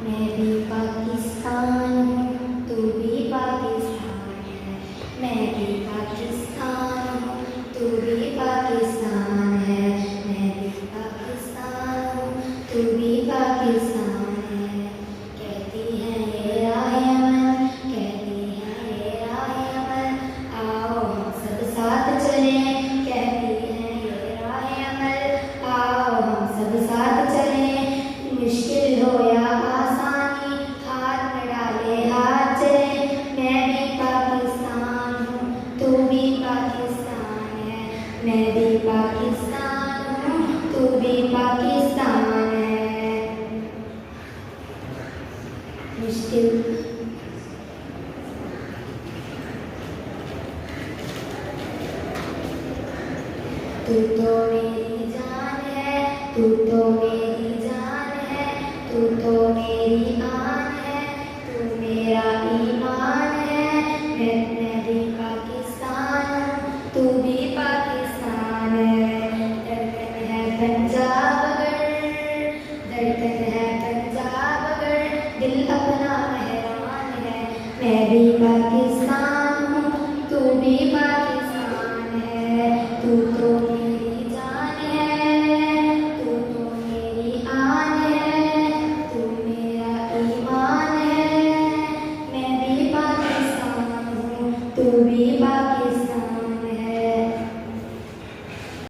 मैं भी पाकिस्तान हूँ, तू भी पाकिस्तान है। मैं भी पाकिस्तान हूँ, तू भी पाकिस्तान है। मैं भी पाकिस्तान हूँ, तू भी पाकिस्तान है। कहती है ये राह अमन, कहती है ये राह अमन, आओ हम सब साथ चलें। कहती है ये राह अमल, आओ हम सब साथ चलें। मुश्किल हो या आसानी, हाथ में डाले हाथ चले। मैं भी पाकिस्तान हूँ, तू भी पाकिस्तान है। मैं भी पाकिस्तान हूँ, तू भी पाकिस्तान है। मुश्किल तू तो मेरी जान है, तू तो मेरी जान है, तू तो मेरी आन है, तू मेरा ईमान है। मैं भी पाकिस्तान हूँ, तू भी पाकिस्तान है। धड़कन है पंजाब अगर, धड़कन है पंजाब अगर, दिल अपना मेहरान है। मैं भी पाकिस्तान हूँ, तू भी पाकिस्तान।